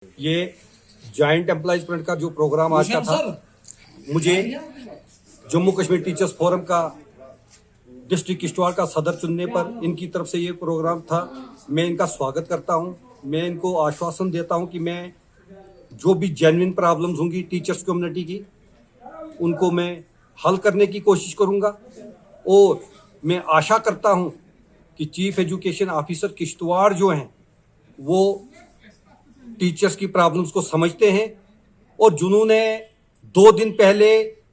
ये joint employees front का जो प्रोग्राम आज का था, मुझे जम्मू कश्मीर टीचर्स फोरम का डिस्ट्रिक्ट किश्तवाड़ का सदर चुनने पर इनकी तरफ से ये प्रोग्राम था। मैं इनका स्वागत करता हूं। मैं इनको आश्वासन देता हूं कि मैं जो भी जेन्युइन प्रॉब्लम्स होंगी टीचर्स कम्युनिटी की, उनको मैं हल करने की कोशिश करूंगा। और मैं आशा करता हूं कि चीफ एजुकेशन ऑफिसर किश्तवाड़ जो हैं वो टीचर्स की प्रॉब्लम्स को समझते हैं और जिन्होंने 2 दिन पहले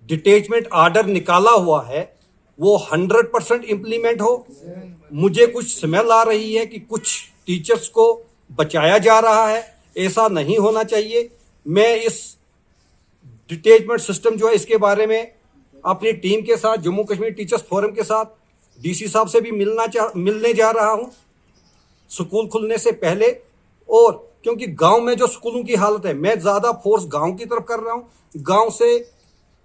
डिटैचमेंट ऑर्डर निकाला हुआ है वो 100% इम्प्लीमेंट हो। मुझे कुछ स्मेल आ रही है कि कुछ टीचर्स को बचाया जा रहा है, ऐसा नहीं होना चाहिए। मैं इस डिटैचमेंट सिस्टम जो है इसके बारे में अपनी टीम के साथ, जम्मू कश्मीर टीचर्स फोरम के साथ, डीसी साहब से भी मिलने जा रहा हूं स्कूल खुलने से पहले। और क्योंकि गांव में जो स्कूलों की हालत है, मैं ज्यादा फोर्स गांव की तरफ कर रहा हूं। गांव से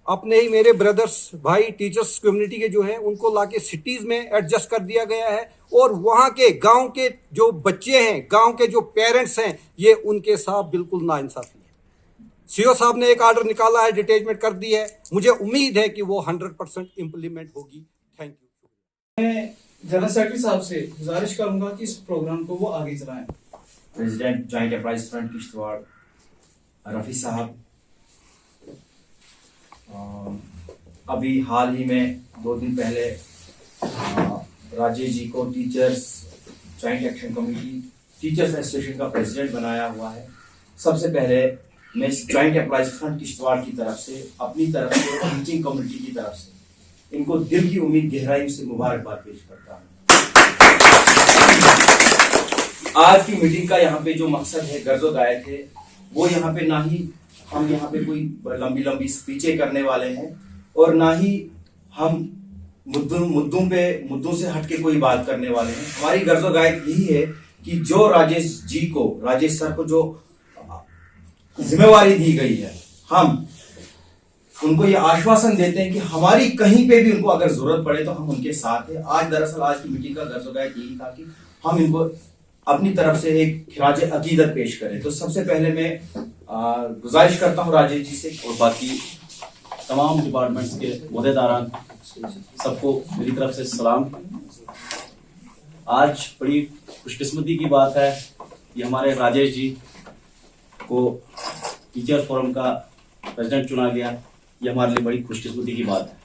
अपने ही मेरे ब्रदर्स भाई टीचर्स कम्युनिटी के जो हैं उनको लाके सिटीज में एडजस्ट कर दिया गया है और वहां के गांव के जो बच्चे हैं, गांव के जो पेरेंट्स हैं, ये उनके साथ बिल्कुल नाइंसाफी है। सीओ साहब ने एक ऑर्डर निकाला है, डिटैचमेंट कर दी है। मुझे उम्मीद है कि वो 100% इम्प्लीमेंट होगी। Thank you. मैं जनरल सेक्रेटरी साहब से गुजारिश करूंगा कि इस प्रोग्राम को वो आगे चलाएं। President joint employees front Kishtwar Rafi साहब, अभी हाल ही में 2 दिन पहले राजेश जी को teachers joint action committee teachers association का प्रेसिडेंट बनाया हुआ है। सबसे पहले मैं जॉइंट एम्प्लॉयज फ्रंट किश्तवाड़ की तरफ से, अपनी तरफ से, टीचिंग कम्युनिटी की तरफ से इनको दिल की उम्मीद गहराई से मुबारकबाद पेश करता हूँ। आज की मीटिंग का यहाँ पे जो मकसद है, गर्जो गायक है, वो यहाँ पे ना ही हम यहाँ पे कोई लंबी लंबी स्पीचें करने वाले हैं और ना ही हम मुद्दों से हटके कोई बात करने वाले हैं। हमारी गर्जो गायक यही है कि जो राजेश सर को जो जिम्मेवारी दी गई है, हम उनको ये आश्वासन देते हैं कि हमारी कहीं पे भी उनको अगर जरूरत पड़े तो हम उनके साथ हैं। दरअसल आज की मीटिंग का गर्जो गायक यही था कि हम इनको अपनी तरफ से एक खिराज अकीदत पेश करें। तो सबसे पहले मैं गुजारिश करता हूं राजेश जी से और बाकी तमाम डिपार्टमेंट्स के ओहदेदारान सबको मेरी तरफ से सलाम। आज बड़ी खुशकिस्मती की बात है कि हमारे राजेश जी को टीचर फोरम का प्रेसिडेंट चुना गया। ये हमारे लिए बड़ी खुशकिस्मती की बात है।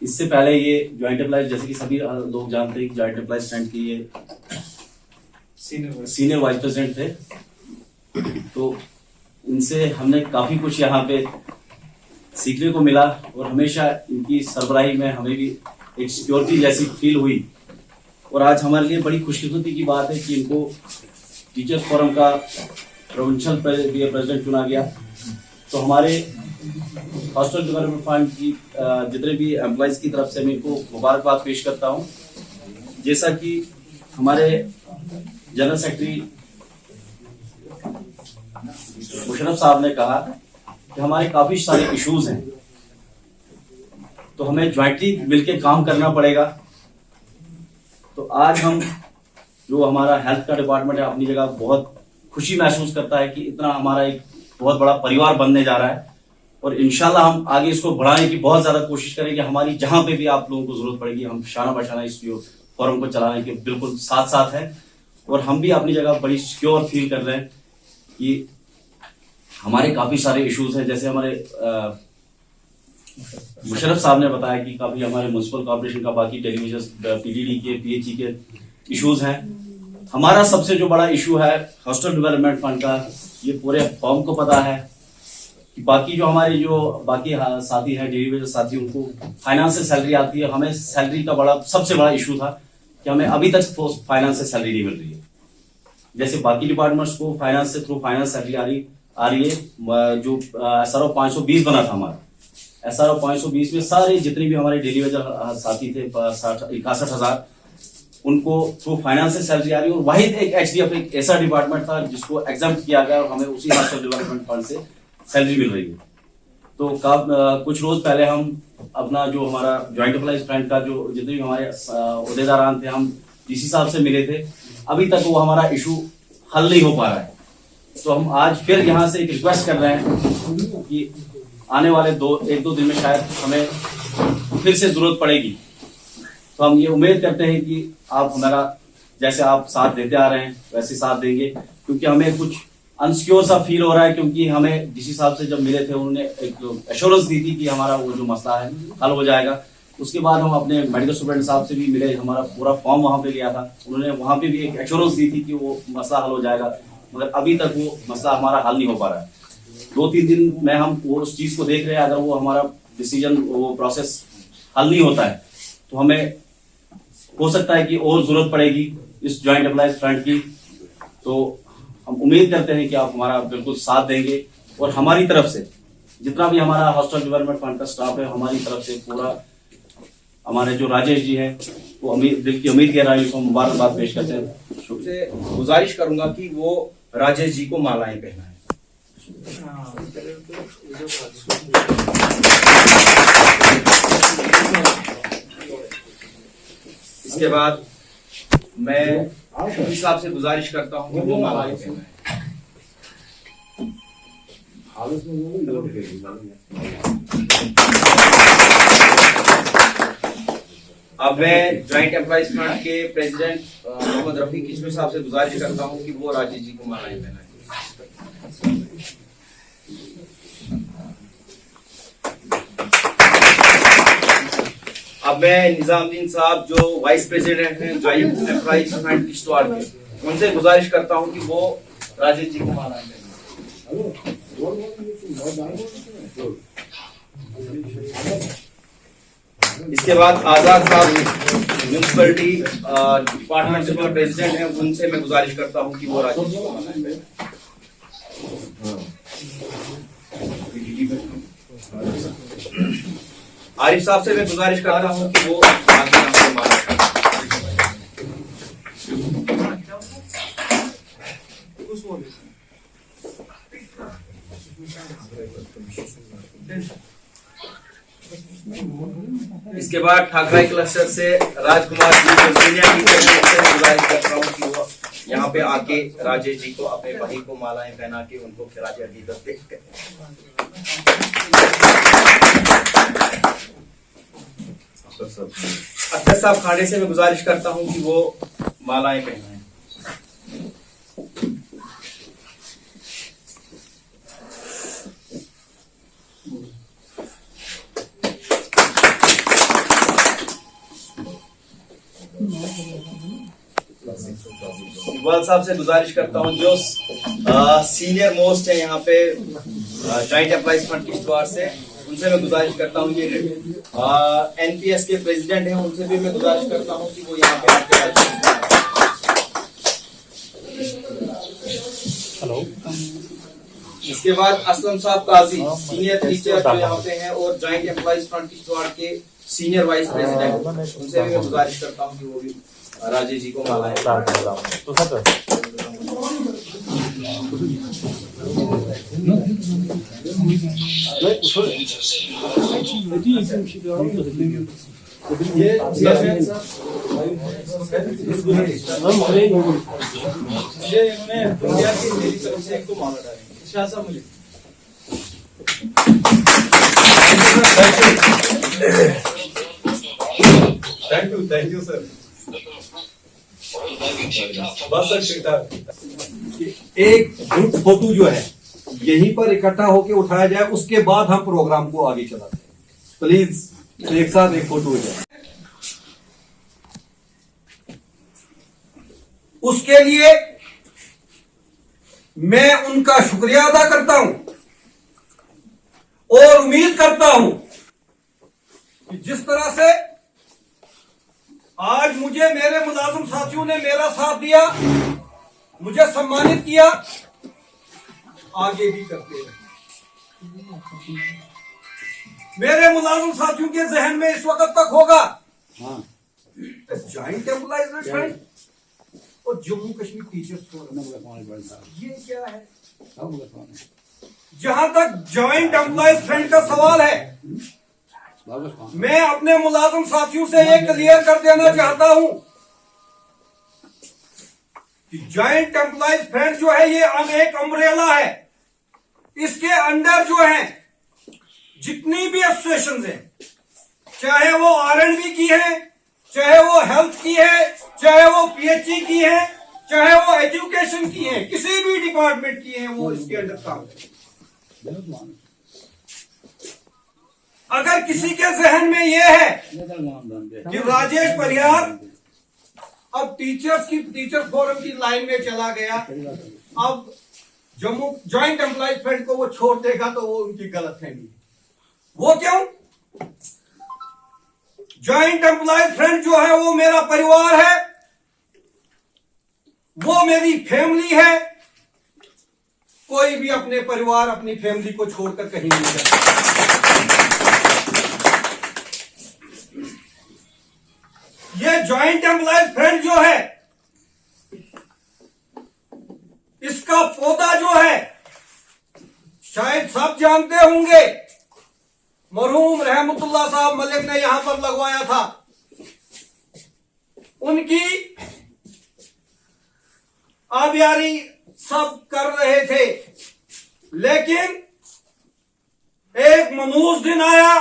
इससे पहले ये जॉइंट एम्प्लॉयज, जैसे कि सभी लोग जानते हैं कि जॉइंट एम्प्लॉयज फ्रंट की ये सीनियर वाइस प्रेसिडेंट थे, तो इनसे हमने काफी कुछ यहाँ पे सीखने को मिला और हमेशा इनकी सरबराही में हमें भी एक सिक्योरिटी जैसी फील हुई। और आज हमारे लिए बड़ी खुशकिस्मती की बात है कि इनको टीचर्स फोरम का प्रोविंशियल प्रेसिडेंट चुना गया। तो हमारे हॉस्टल डेवलपमेंट फंड की जितने भी एम्प्लॉयज की तरफ से मैं इनको मुबारकबाद पेश करता हूँ। जैसा कि हमारे जनरल सेक्रेटरी मुशर्रफ साहब ने कहा कि हमारे काफी सारे इश्यूज हैं, तो हमें ज्वाइंटली मिलकर काम करना पड़ेगा। तो आज हम जो हमारा हेल्थ का डिपार्टमेंट है अपनी जगह बहुत खुशी महसूस करता है कि इतना हमारा एक बहुत बड़ा परिवार बनने जा रहा है और इंशाल्लाह हम आगे इसको बढ़ाने की बहुत ज्यादा कोशिश करेंगे। हमारी जहां पे भी आप लोगों को जरूरत पड़ेगी, हम शाना बशाना इस फोरम को चलाने के बिल्कुल साथ साथ है। और हम भी अपनी जगह बड़ी सिक्योर फील कर रहे हैं कि हमारे काफी सारे इश्यूज हैं। जैसे हमारे मुशर्रफ साहब ने बताया कि काफी हमारे म्युनिसिपल कॉर्पोरेशन का, बाकी टेलीविजन, पीडीडी के, पीएचई के इश्यूज हैं। हमारा सबसे जो बड़ा इशू है हॉस्टल डेवलपमेंट फंड का, ये पूरे फॉर्म को पता है कि बाकी जो हमारे जो बाकी साथी हैं, डेलीविजन साथी, उनको फाइनेंस से सैलरी आती है। हमें सैलरी का सबसे बड़ा इशू था कि हमें अभी तक फाइनेंस से सैलरी नहीं मिल रही है। जैसे बाकी डिपार्टमेंट्स को फाइनेंस से थ्रू फाइनेंस सैलरी आ रही है। जो SRO 520 बना था हमारा, SRO 520 में सारे जितने भी हमारे डेली वेजर साथी थे 61,000 उनको थ्रू फाइनेंस से सैलरी आ रही है। और वाहिद एक HDF एक ऐसा डिपार्टमेंट था जिसको एग्जाम्प्ट किया गया और हमें उसी हॉस्टल डेवलपमेंट फंड से सैलरी मिल रही है। तो कुछ रोज पहले हम अपना जो हमारा जॉइंट एम्प्लॉयज फ्रंट का जो जितने भी हमारे ओहदेदारान थे, हम डीसी साहब से मिले थे। अभी तक वो हमारा इशू हल नहीं हो पा रहा है। तो हम आज फिर यहाँ से एक रिक्वेस्ट कर रहे हैं कि आने वाले एक दो दिन में शायद हमें फिर से जरूरत पड़ेगी। तो हम ये उम्मीद करते हैं कि आप हमारा जैसे आप साथ देते आ रहे हैं वैसे साथ देंगे, क्योंकि हमें कुछ अनसिक्योर सा फील हो रहा है, क्योंकि हमें डीसी साहब से जब मिले थे उन्होंने एक एश्योरेंस दी थी कि हमारा वो जो मसला है हल हो जाएगा। उसके बाद हम अपने मेडिकल स्टूडेंट साहब से भी मिले, हमारा पूरा फॉर्म वहाँ पे लिया था, उन्होंने वहाँ पे भी एक एश्योरेंस दी थी कि वो मसला हल हो जाएगा, मगर अभी तक वो मसला हमारा हल नहीं हो पा रहा है। 2-3 दिन में हम वो उस चीज को देख रहे हैं, अगर वो हमारा डिसीजन वो प्रोसेस हल नहीं होता है तो हमें हो सकता है कि और जरूरत पड़ेगी इस ज्वाइंट एम्प्लॉइज फ्रंट की। तो हम उम्मीद करते हैं कि आप हमारा बिल्कुल साथ देंगे, और हमारी तरफ से जितना भी हमारा हॉस्टल डेवलपमेंट फंड का स्टाफ है, हमारी तरफ से पूरा हमारे जो राजेश जी हैं वो दिल की उम्मीद के राजेश को मुबारकबाद पेश करते हैं। से गुजारिश करूंगा कि वो राजेश जी को मालाएं पहनाएं। इसके बाद मैं डीसी साहब से गुजारिश करता हूं कि वो मालाएं पहनाएं। अब मैं ज्वाइंट एम्प्लॉइज फ्रंट के प्रेसिडेंट मोहम्मद रफी किशोर साहब से गुजारिश करता हूं कि वो राजेश जी को मालाएं पहनाएं। अब मैं निजामुद्दीन साहब जो वाइस प्रेसिडेंट हैं ज्वाइंट एम्प्लॉइज फ्रंट किश्तवाड़ के, उनसे गुजारिश करता हूं कि वो राजेश जी को मालाएं पहनाएं। इसके बाद आजाद साहब म्यूनिसिपैलिटी डिपार्टमेंट के प्रेसिडेंट हैं, उनसे मैं गुजारिश करता हूं कि वो राजेश जी को मालाएं पहनाएं। आरिफ साहब से मैं गुजारिश करता हूं कि वो आगे हमको मालाएं इसके बाद ठाकराई क्लस्टर से राजकुमार जी को सीनियर टीचर से गुजारिश करता हूँ कि वो यहाँ पे आके राजेश जी को अपने भाई को मालाएं पहना के उनको खिराज अकीदत पेश करें। अख्तर साहब खांडे से मैं गुजारिश करता हूँ कि वो मालाएं पहनाएं। इकबाल साहब से गुजारिश करता हूं जो सीनियर मोस्ट है यहाँ पे ज्वाइंट एम्प्लॉइज फंड किश्तवाड़ से, उनसे मैं गुजारिश करता हूं, ये एनपीएस के प्रेसिडेंट हैं, उनसे भी मैं गुजारिश करता हूं कि वो यहाँ पे आके। हेलो। इसके बाद असलम साहब काजी सीनियर टीचर जो यहाँ पे हैं और ज्वाइंट एम्प्लॉइज फंड किश्तवाड़ के सीनियर वाइस प्रेसिडेंट, उनसे भी मैं गुजारिश करता हूँ कि वो भी राजेश जी को मालाएं। Thank you sir. बस एक ग्रुप फोटो जो है यहीं पर इकट्ठा होकर उठाया जाए, उसके बाद हम प्रोग्राम को आगे चलाते हैं। प्लीज एक साथ एक फोटो हो जाए। उसके लिए मैं उनका शुक्रिया अदा करता हूं और उम्मीद करता हूं कि जिस तरह से आज मुझे मेरे मुलाजिम साथियों ने मेरा साथ दिया, मुझे सम्मानित किया, आगे भी करते रहे। मेरे मुलाजिम साथियों के जहन में इस वक्त तक होगा ज्वाइंट एम्प्लॉइज फ्रंट और जम्मू कश्मीर टीचर्स फोरम, ये क्या है? जहां तक ज्वाइंट एम्प्लॉइज फ्रंट का सवाल है, मैं अपने मुलाजिम साथियों से ये क्लियर कर देना चाहता हूं कि जॉइंट एम्प्लॉयज फ्रंट जो है ये एक अम्ब्रेला है। इसके अंडर जो है जितनी भी एसोसिएशन है, चाहे वो R&B की है, चाहे वो हेल्थ की है, चाहे वो PHE की है, चाहे वो एजुकेशन की है, किसी भी डिपार्टमेंट की है, वो इसके अंडर काम करते। अगर किसी के जहन में यह है कि राजेश परिहार अब टीचर्स फोरम की लाइन में चला गया, अब जम्मू जॉइंट एम्प्लॉयज फ्रंट को वो छोड़ देगा, तो वो उनकी गलतफहमी है। वो क्यों? जॉइंट एम्प्लॉयज फ्रंट जो है वो मेरा परिवार है, वो मेरी फैमिली है। कोई भी अपने परिवार अपनी फैमिली को छोड़कर कहीं नहीं जाता। ये जॉइंट एम्प्लॉयज फ्रंट जो है, इसका पौधा जो है, शायद सब जानते होंगे, मरहूम रहमतुल्लाह साहब मलिक ने यहां पर लगवाया था। उनकी आबियारी सब कर रहे थे, लेकिन एक मनूस दिन आया,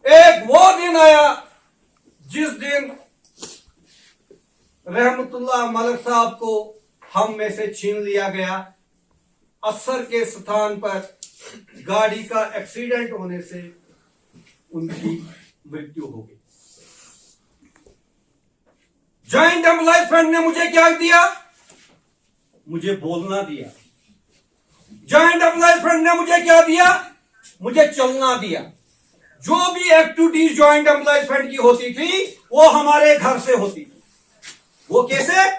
एक वो दिन आया जिस दिन रहमतुल्लाह मलिक साहब को हम में से छीन लिया गया। असर के स्थान पर गाड़ी का एक्सीडेंट होने से उनकी मृत्यु हो गई। जॉइंट एम्प्लॉयज फ्रंट ने मुझे क्या दिया? मुझे बोलना दिया। जॉइंट एम्प्लॉयज फ्रंट ने मुझे क्या दिया? मुझे चलना दिया। जो भी एक्टिविटीज जॉइंट एम्प्लॉयज फ्रंट की होती थी वो हमारे घर से होती थी। वो कैसे?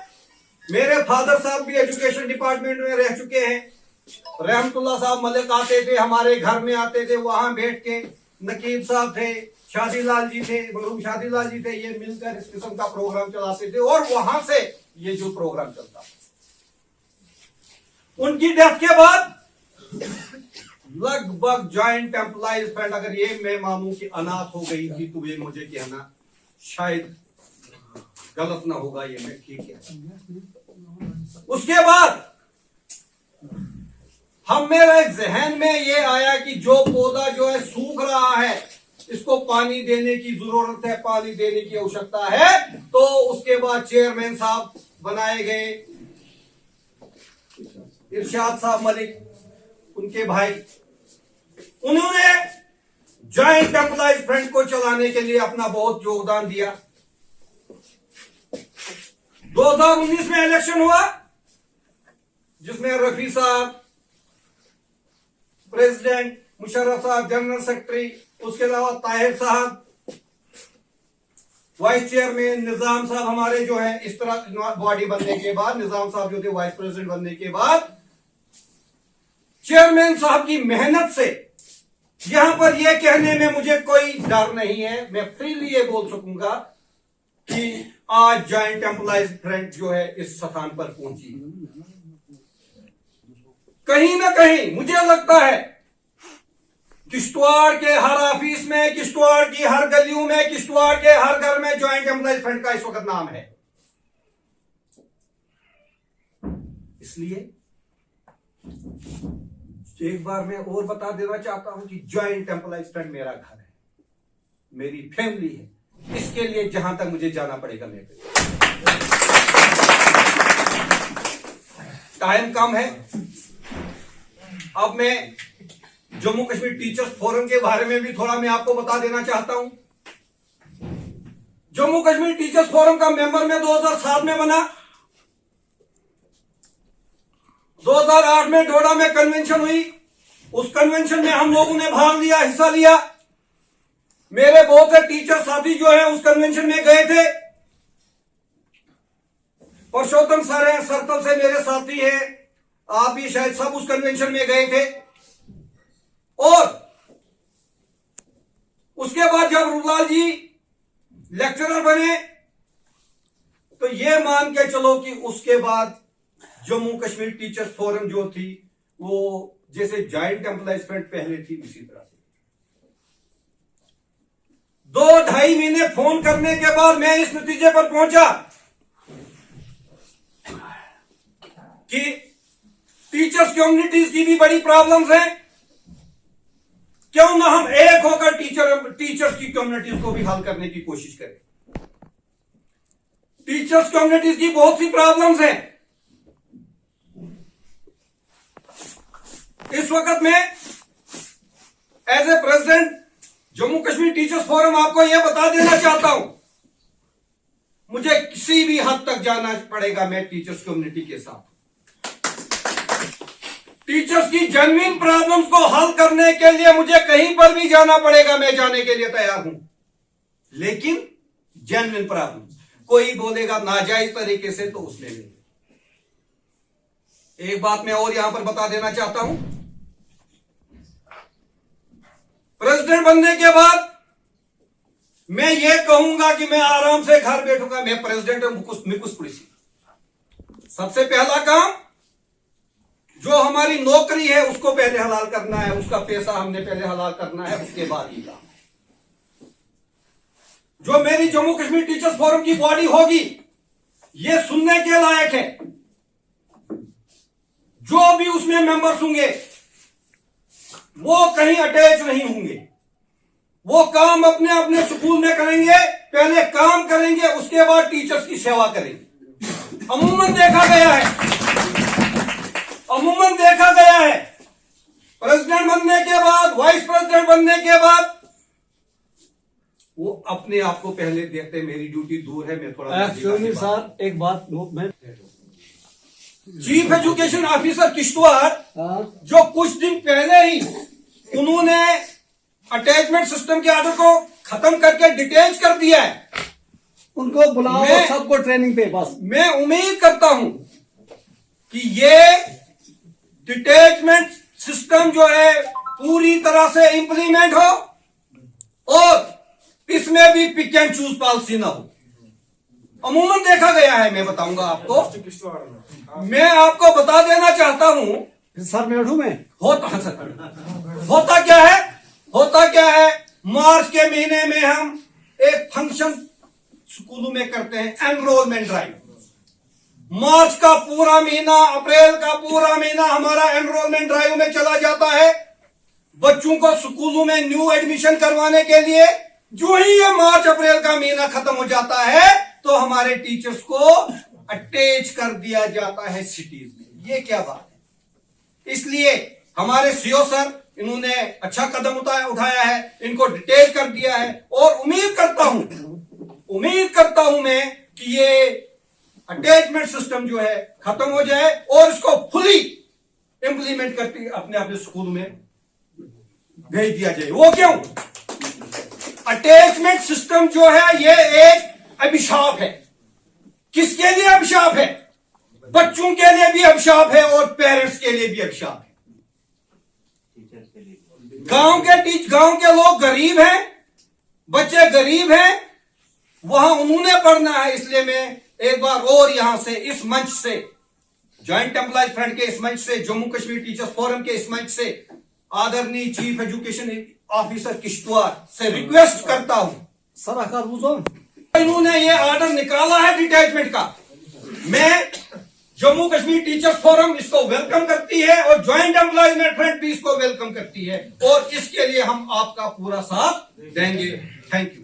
मेरे फादर साहब भी एजुकेशन डिपार्टमेंट में रह चुके हैं। रहमतुल्लाह साहब मलिक आते थे, हमारे घर में आते थे, वहां बैठ के नकीब साहब थे, शादीलाल जी थे, मरहूम शादीलाल जी थे, ये मिलकर इस किस्म का प्रोग्राम चलाते थे और वहां से ये जो प्रोग्राम चलता। उनकी डेथ के बाद लगभग जॉइंट एम्प्लॉयज फ्रंट, अगर ये मैं मानूं कि अनाथ हो गई थी तो ये मुझे कहना शायद गलत ना होगा, ये मैं ठीक है। उसके बाद हम मेरे जहन में ये आया कि जो पौधा जो है सूख रहा है, इसको पानी देने की जरूरत है, पानी देने की आवश्यकता है। तो उसके बाद चेयरमैन साहब बनाए गए, इरशाद साहब मलिक, उनके भाई, उन्होंने जॉइंट एम्प्लॉयज फ्रंट को चलाने के लिए अपना बहुत योगदान दिया। 2019 में इलेक्शन हुआ जिसमें रफी साहब प्रेसिडेंट, मुशर्रफ साहब जनरल सेक्रेटरी, उसके अलावा ताहिर साहब वाइस चेयरमैन, निजाम साहब हमारे जो है, इस तरह बॉडी बनने के बाद निजाम साहब जो थे वाइस प्रेसिडेंट बनने के बाद, चेयरमैन साहब की मेहनत से यहां पर यह कहने में मुझे कोई डर नहीं है, मैं फ्रीली ये बोल सकूंगा कि आज जॉइंट एम्प्लॉयज फ्रंट जो है इस स्थान पर पहुंची। कहीं ना कहीं मुझे लगता है किश्तवाड़ के हर ऑफिस में, किश्तवाड़ की हर गलियों में, किश्तवाड़ के हर घर में जॉइंट एम्प्लॉयज फ्रंट का इस वक्त नाम है। इसलिए एक बार मैं और बता देना चाहता हूं कि जॉइंट एम्प्लॉयज फ्रंट मेरा घर है, मेरी फैमिली है। इसके लिए जहां तक मुझे जाना पड़ेगा मैं टाइम कम है। अब मैं जम्मू कश्मीर टीचर्स फोरम के बारे में भी थोड़ा मैं आपको बता देना चाहता हूं। जम्मू कश्मीर टीचर्स फोरम का मेंबर मैं 2007 में बना। 2008 में डोडा में कन्वेंशन हुई, उस कन्वेंशन में हम लोगों ने भाग लिया, हिस्सा लिया। मेरे बहुत से टीचर साथी जो है उस कन्वेंशन में गए थे। पुरुषोत्तम सर हैं, सर्कल से मेरे साथी हैं, आप भी शायद सब उस कन्वेंशन में गए थे। और उसके बाद जब रूपलाल जी लेक्चरर बने तो ये मान के चलो कि उसके बाद जम्मू कश्मीर टीचर्स फोरम जो थी वो जैसे जॉइंट एम्प्लॉयज फ्रंट पहले थी उसी तरह से 2-2.5 महीने फोन करने के बाद मैं इस नतीजे पर पहुंचा कि टीचर्स कम्युनिटीज की भी बड़ी प्रॉब्लम्स हैं, क्यों ना हम एक होकर टीचर्स की कम्युनिटीज को भी हल करने की कोशिश करें। टीचर्स कम्युनिटीज की बहुत सी प्रॉब्लम्स हैं। इस वक्त मैं as a president Jammu Kashmir teachers forum आपको यह बता देना चाहता हूं, मुझे किसी भी हद तक जाना पड़ेगा, मैं टीचर्स कम्युनिटी के साथ। टीचर्स की जेन्युइन प्रॉब्लम्स को हल करने के लिए मुझे कहीं पर भी जाना पड़ेगा, मैं जाने के लिए तैयार हूं, लेकिन जेन्युइन प्रॉब्लम। कोई बोलेगा नाजायज तरीके से तो उसमें नहीं। एक बात मैं और यहां पर बता देना चाहता हूं, प्रेसिडेंट बनने के बाद मैं ये कहूंगा कि मैं आराम से घर बैठूंगा, मैं प्रेसिडेंट मिकुस पुलिसी। सबसे पहला काम जो हमारी नौकरी है उसको पहले हलाल करना है, उसका पैसा हमने पहले हलाल करना है, उसके बाद ही काम। जो मेरी जम्मू कश्मीर टीचर्स फोरम की बॉडी होगी ये सुनने के लायक है। जो भी उसमें मेंबर्स होंगे वो कहीं अटैच नहीं होंगे, वो काम अपने अपने स्कूल में करेंगे, पहले काम करेंगे उसके बाद टीचर्स की सेवा करेंगे। अमूमन देखा गया है प्रेसिडेंट बनने के बाद, वाइस प्रेसिडेंट बनने के बाद वो अपने आप को पहले देखते मेरी ड्यूटी दूर है, मैं थोड़ा सर एक बात मैं चीफ एजुकेशन ऑफिसर किश्तवाड़ जो कुछ दिन पहले ही उन्होंने अटैचमेंट सिस्टम के आर्डर को खत्म करके डिटेच कर दिया है, उनको बुलाओ सबको ट्रेनिंग पे। बस मैं उम्मीद करता हूं कि ये डिटैचमेंट सिस्टम जो है पूरी तरह से इंप्लीमेंट हो और इसमें भी पिक एंड चूज पॉलिसी ना हो। अमूमन देखा गया है, मैं बताऊंगा आपको, मैं आपको बता देना चाहता हूं सर बैठू मैं होता क्या है मार्च के महीने में हम एक फंक्शन स्कूलों में करते हैं, एनरोलमेंट ड्राइव। मार्च का पूरा महीना, अप्रैल का पूरा महीना हमारा एनरोलमेंट ड्राइव में चला जाता है, बच्चों को स्कूलों में न्यू एडमिशन करवाने के लिए। जो ही ये मार्च अप्रैल का महीना खत्म हो जाता है तो हमारे टीचर्स को अटैच कर दिया जाता है सिटीज में। ये क्या बात है? इसलिए हमारे सीओ सर इन्होंने अच्छा कदम उठाया है, इनको डिटेल कर दिया है और उम्मीद करता हूं मैं कि ये अटैचमेंट सिस्टम जो है खत्म हो जाए और इसको फुली इंप्लीमेंट करके अपने अपने स्कूल में भेज दिया जाए। वो क्यों? अटैचमेंट सिस्टम जो है ये एक अभिशाप है। किसके लिए अभिशाप है? बच्चों के लिए भी अभिशाप है और पेरेंट्स के लिए भी अभिशाप है। गांव के लोग गरीब हैं, बच्चे गरीब हैं, वहां उन्होंने पढ़ना है। इसलिए मैं एक बार और यहां से इस मंच से, ज्वाइंट एम्प्लॉयज फ्रंट के इस मंच से, जम्मू कश्मीर टीचर्स फोरम के इस मंच से आदरणीय चीफ एजुकेशन ऑफिसर किश्तवाड़ से रिक्वेस्ट करता हूं, सर आकार बुझो इन्होंने ये ऑर्डर निकाला है डिटैचमेंट का, मैं जम्मू कश्मीर टीचर्स फोरम इसको वेलकम करती है और ज्वाइंट एम्प्लॉयमेंट फ्रंट भी इसको वेलकम करती है और इसके लिए हम आपका पूरा साथ देंगे। Thank you.